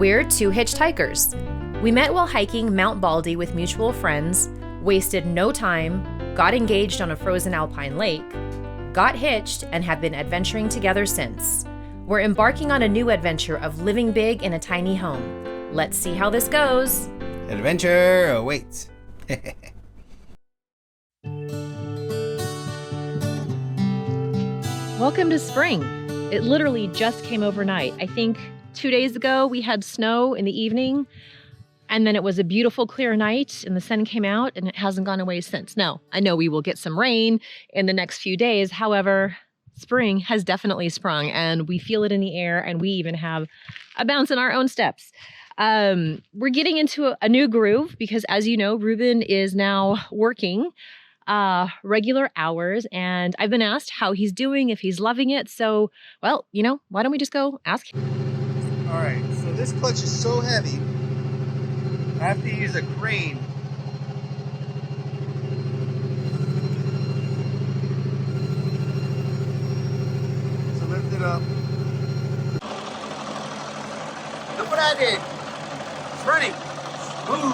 We're two hitchhikers. We met while hiking Mount Baldy with mutual friends, wasted no time, got engaged on a frozen alpine lake, got hitched, and have been adventuring together since. We're embarking on a new adventure of living big in a tiny home. Let's see how this goes. Adventure awaits. Welcome to spring. It literally just came overnight. I think 2 days ago we had snow in the evening, and then it was a beautiful clear night and the sun came out, and it hasn't gone away since. Now, I know we will get some rain in the next few days. However, spring has definitely sprung and we feel it in the air, and we even have a bounce in our own steps. We're getting into a new groove because, as you know, Ruben is now working regular hours, and I've been asked how he's doing, if he's loving it. So, well, why don't we just go ask him? All right, so this clutch is so heavy, I have to use a crane. So lift it up. Look what I did. It's running. Boom.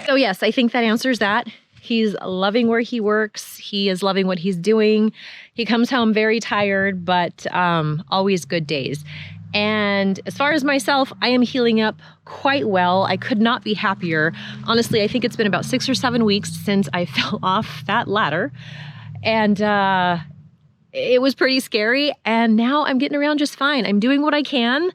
So yes, I think that answers that. He's loving where he works. He is loving what he's doing. He comes home very tired, but always good days. And as far as myself, I am healing up quite well. I could not be happier. Honestly, I think it's been about 6 or 7 weeks since I fell off that ladder. And it was pretty scary. And now I'm getting around just fine. I'm doing what I can.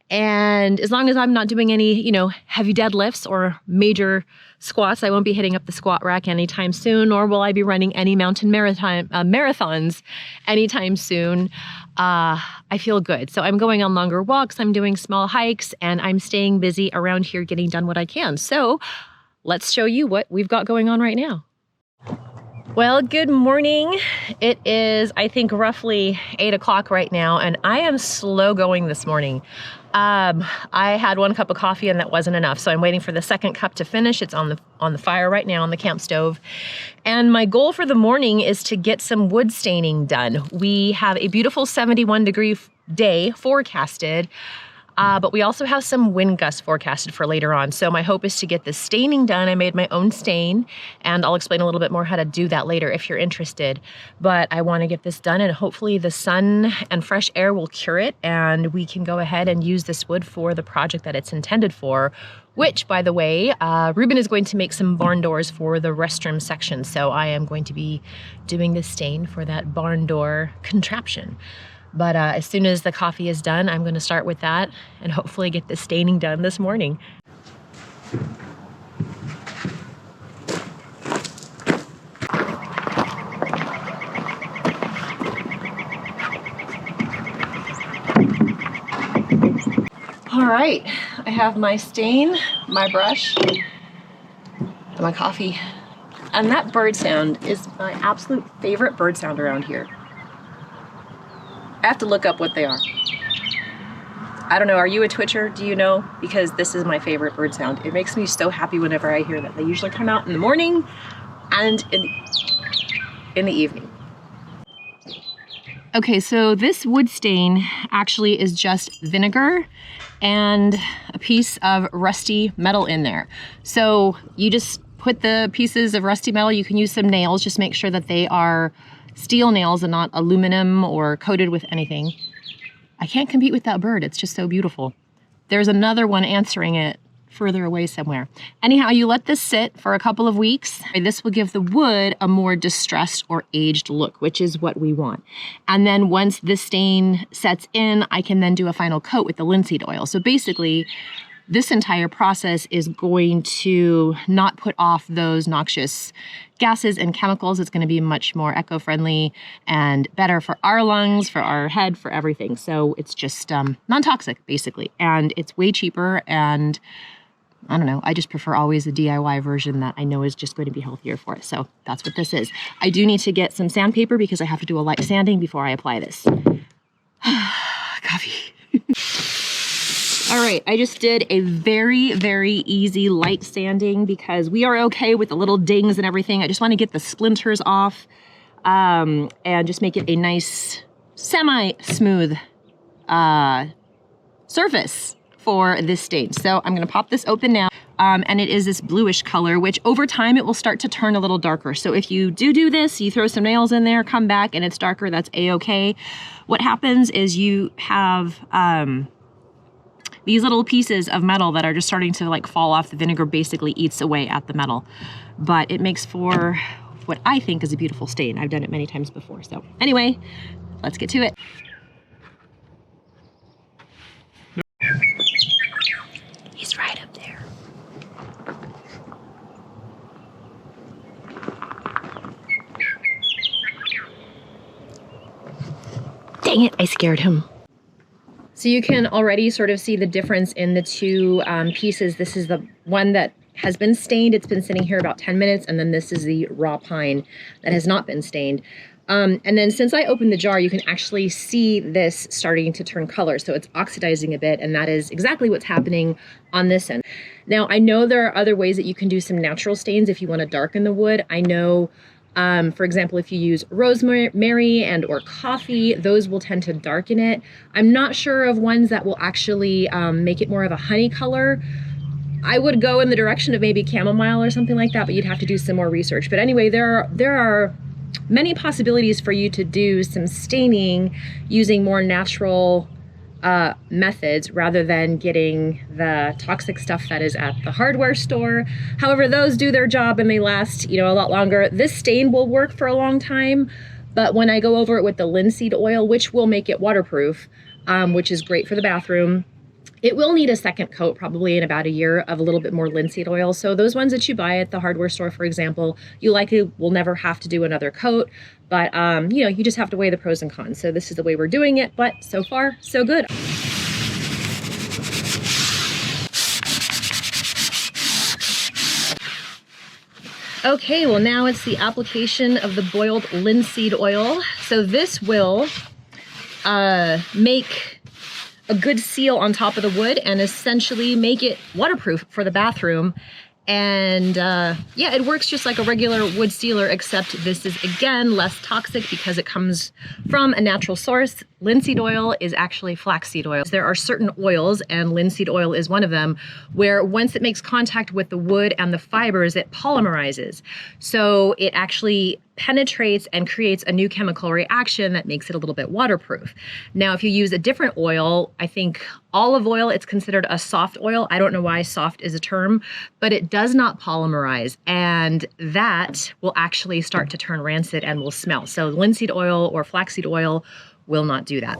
And as long as I'm not doing any, heavy deadlifts or major squats, I won't be hitting up the squat rack anytime soon, nor will I be running any mountain marathons anytime soon. I feel good. So I'm going on longer walks, I'm doing small hikes, and I'm staying busy around here getting done what I can. So let's show you what we've got going on right now. Well, good morning. It is, I think, roughly 8 o'clock right now, and I am slow going this morning. I had 1 cup of coffee and that wasn't enough, so I'm waiting for the second cup to finish. It's on the fire right now on the camp stove. And my goal for the morning is to get some wood staining done. We have a beautiful 71-degree day forecasted, but we also have some wind gusts forecasted for later on. So my hope is to get the staining done. I made my own stain, and I'll explain a little bit more how to do that later if you're interested. But I want to get this done, and hopefully the sun and fresh air will cure it, and we can go ahead and use this wood for the project that it's intended for, which, by the way, Ruben is going to make some barn doors for the restroom section. So I am going to be doing the stain for that barn door contraption. But as soon as the coffee is done, I'm going to start with that and hopefully get the staining done this morning. All right, I have my stain, my brush, and my coffee. And that bird sound is my absolute favorite bird sound around here. I have to look up what they are. I don't know, are you a twitcher? Do you know? Because this is my favorite bird sound. It makes me so happy whenever I hear that. They usually come out in the morning and in the evening. Okay, so this wood stain actually is just vinegar and a piece of rusty metal in there. So you just put the pieces of rusty metal, you can use some nails, just make sure that they are steel nails and not aluminum or coated with anything. I can't compete with that bird. It's just so beautiful. There's another one answering it further away somewhere. Anyhow, you let this sit for a couple of weeks. This will give the wood a more distressed or aged look, which is what we want. And then once this stain sets in, I can then do a final coat with the linseed oil. So basically, this entire process is going to not put off those noxious gases and chemicals. It's going to be much more eco-friendly and better for our lungs, for our head, for everything. So it's just non-toxic, basically. And it's way cheaper, and I don't know, I just prefer always a DIY version that I know is just going to be healthier for it. So that's what this is. I do need to get some sandpaper because I have to do a light sanding before I apply this. Coffee. All right, I just did a very, very easy light sanding because we are okay with the little dings and everything. I just want to get the splinters off and just make it a nice semi-smooth surface for this stain. So I'm gonna pop this open now. And it is this bluish color, which over time it will start to turn a little darker. So if you do this, you throw some nails in there, come back and it's darker, that's a-okay. What happens is you have these little pieces of metal that are just starting to like fall off. The vinegar basically eats away at the metal, but it makes for what I think is a beautiful stain. I've done it many times before. So anyway, let's get to it. He's right up there. Dang it, I scared him. So you can already sort of see the difference in the two pieces. This is the one that has been stained. It's been sitting here about 10 minutes. And then this is the raw pine that has not been stained. And then since I opened the jar, you can actually see this starting to turn color. So it's oxidizing a bit, and that is exactly what's happening on this end. Now, I know there are other ways that you can do some natural stains if you want to darken the wood. I know, for example, if you use rosemary and or coffee, those will tend to darken it. I'm not sure of ones that will actually make it more of a honey color. I would go in the direction of maybe chamomile or something like that, but you'd have to do some more research. But anyway, there are many possibilities for you to do some staining using more natural methods rather than getting the toxic stuff that is at the hardware store. However, those do their job and they last, you know, a lot longer. This stain will work for a long time, but when I go over it with the linseed oil, which will make it waterproof, which is great for the bathroom, it will need a second coat probably in about a year of a little bit more linseed oil. So those ones that you buy at the hardware store, for example, you likely will never have to do another coat, but you know, you just have to weigh the pros and cons. So this is the way we're doing it, but so far, so good. Okay, well now it's the application of the boiled linseed oil. So this will make a good seal on top of the wood and essentially make it waterproof for the bathroom. And yeah, it works just like a regular wood sealer, except this is again less toxic because it comes from a natural source. Linseed oil is actually flaxseed oil. There are certain oils, and linseed oil is one of them, where once it makes contact with the wood and the fibers, it polymerizes. So it actually penetrates and creates a new chemical reaction that makes it a little bit waterproof. Now, if you use a different oil, I think olive oil, it's considered a soft oil. I don't know why soft is a term, but it does not polymerize, and that will actually start to turn rancid and will smell. So linseed oil or flaxseed oil will not do that.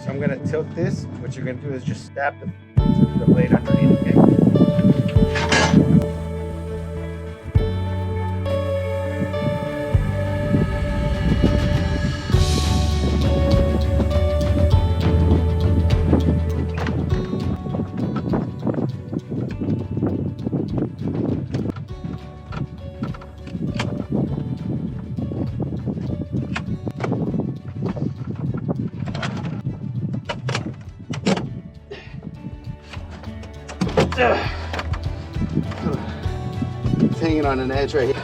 So I'm gonna tilt this. What you're gonna do is just stab the blade underneath, okay? It's hanging on an edge right here.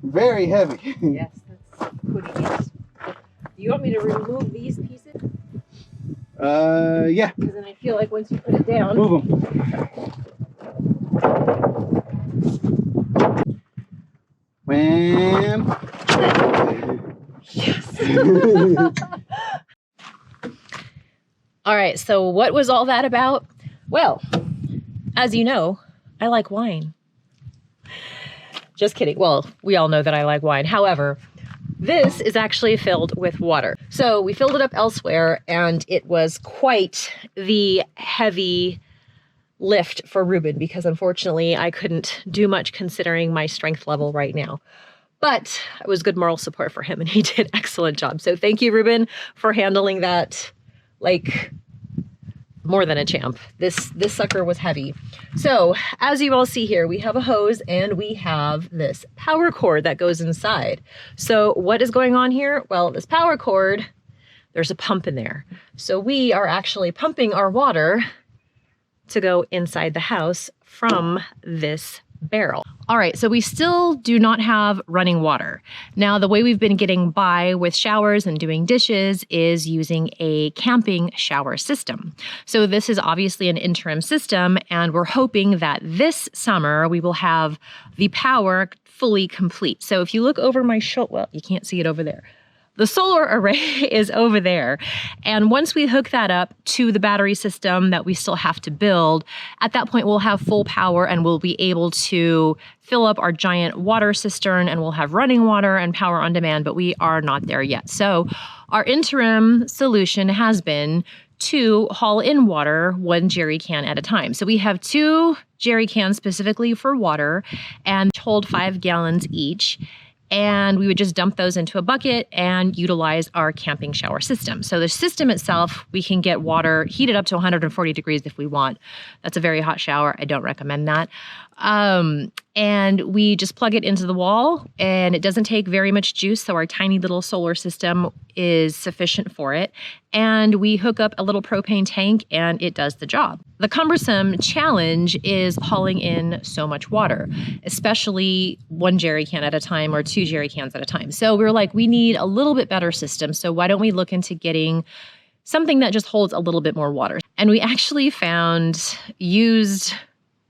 Very heavy. Yes, that's pretty nice. Do you want me to remove these pieces? Yeah. Because then I feel like once you put it down. Move them. Wham. Yes. All right, so what was all that about? Well, as you know, I like wine. Just kidding. Well, we all know that I like wine. However, this is actually filled with water. So we filled it up elsewhere, and it was quite the heavy lift for Ruben because unfortunately I couldn't do much considering my strength level right now. But it was good moral support for him, and he did an excellent job. So thank you, Ruben, for handling that like more than a champ. This sucker was heavy. So as you all see here, we have a hose and we have this power cord that goes inside. So what is going on here? Well, this power cord, there's a pump in there. So we are actually pumping our water to go inside the house from this barrel. All right, so we still do not have running water. Now, the way we've been getting by with showers and doing dishes is using a camping shower system. So this is obviously an interim system, and we're hoping that this summer we will have the power fully complete. So if you look over my shoulder, well, you can't see it over there. The solar array is over there. And once we hook that up to the battery system that we still have to build, at that point we'll have full power and we'll be able to fill up our giant water cistern and we'll have running water and power on demand, but we are not there yet. So our interim solution has been to haul in water 1 jerry can at a time. So we have 2 jerry cans specifically for water and hold 5 gallons each. And we would just dump those into a bucket and utilize our camping shower system. So the system itself, we can get water heated up to 140 degrees if we want. That's a very hot shower. I don't recommend that. And we just plug it into the wall and it doesn't take very much juice. So our tiny little solar system is sufficient for it. And we hook up a little propane tank and it does the job. The cumbersome challenge is hauling in so much water, especially 1 jerry can at a time or 2 jerry cans at a time. So we were like, we need a little bit better system. So why don't we look into getting something that just holds a little bit more water? And we actually found used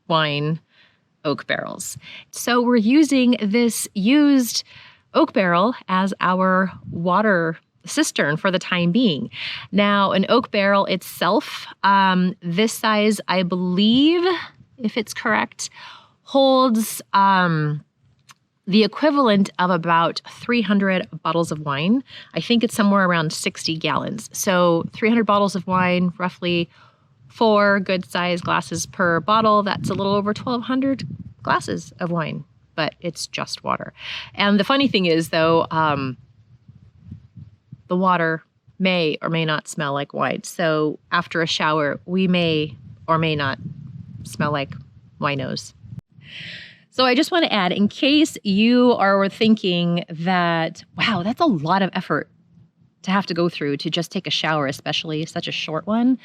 wine oak barrels. So we're using this used oak barrel as our water cistern for the time being. Now, an oak barrel itself, this size, I believe, if it's correct, holds the equivalent of about 300 bottles of wine. I think it's somewhere around 60 gallons. So 300 bottles of wine, roughly 4 good-sized glasses per bottle. That's a little over 1,200 glasses of wine, but it's just water. And the funny thing is, though, the water may or may not smell like wine. So after a shower, we may or may not smell like winos. So I just want to add, in case you are thinking that, wow, that's a lot of effort to have to go through to just take a shower, especially such a short one.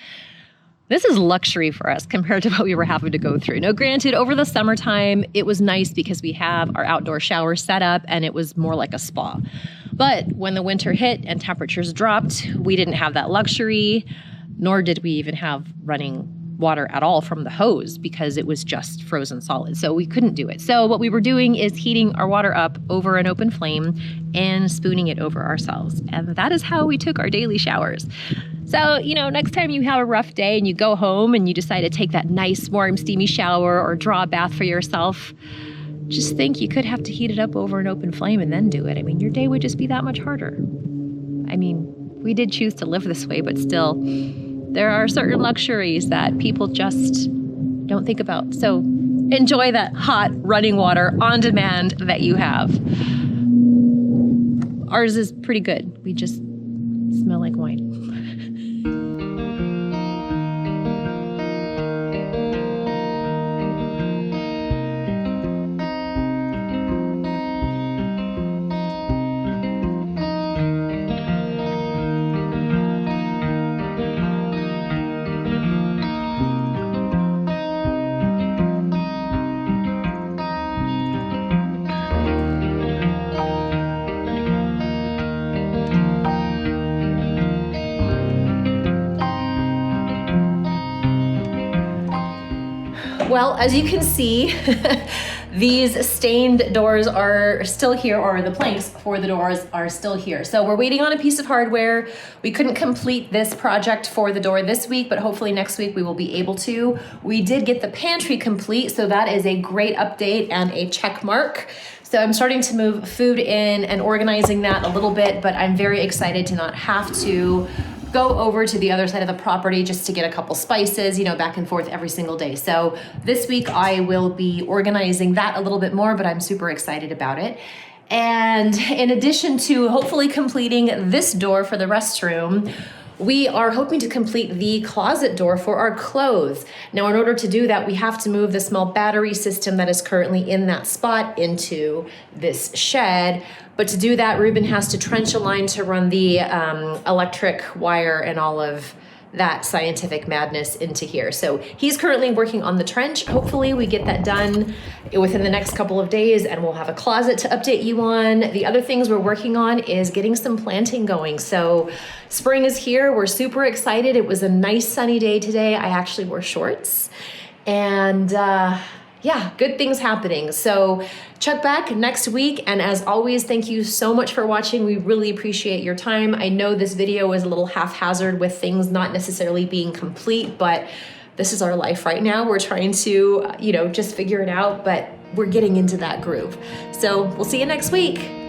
This is luxury for us compared to what we were having to go through. Now, granted, over the summertime, it was nice because we have our outdoor shower set up and it was more like a spa. But when the winter hit and temperatures dropped, we didn't have that luxury, nor did we even have running water at all from the hose because it was just frozen solid. So we couldn't do it. So what we were doing is heating our water up over an open flame and spooning it over ourselves. And that is how we took our daily showers. So, you know, next time you have a rough day and you go home and you decide to take that nice, warm, steamy shower or draw a bath for yourself, just think you could have to heat it up over an open flame and then do it. I mean, your day would just be that much harder. I mean, we did choose to live this way, but still, there are certain luxuries that people just don't think about. So enjoy that hot running water on demand that you have. Ours is pretty good. We just smell like wine. Well, as you can see, these stained doors are still here, or the planks for the doors are still here. So we're waiting on a piece of hardware. We couldn't complete this project for the door this week, but hopefully next week we will be able to. We did get the pantry complete, so that is a great update and a check mark. So I'm starting to move food in and organizing that a little bit, but I'm very excited to not have to go over to the other side of the property just to get a couple spices, you know, back and forth every single day. So this week I will be organizing that a little bit more, but I'm super excited about it. And in addition to hopefully completing this door for the restroom, We are hoping to complete the closet door for our clothes. Now, in order to do that, we have to move the small battery system that is currently in that spot into this shed. But to do that, Ruben has to trench a line to run the electric wire and all of that scientific madness into here. So he's currently working on the trench. Hopefully we get that done within the next couple of days and we'll have a closet to update you on. The other things we're working on is getting some planting going. So spring is here. We're super excited. It was a nice sunny day today. I actually wore shorts and yeah, good things happening. So check back next week. And as always, thank you so much for watching. We really appreciate your time. I know this video is a little haphazard with things not necessarily being complete, but this is our life right now. We're trying to, just figure it out, but we're getting into that groove. So we'll see you next week.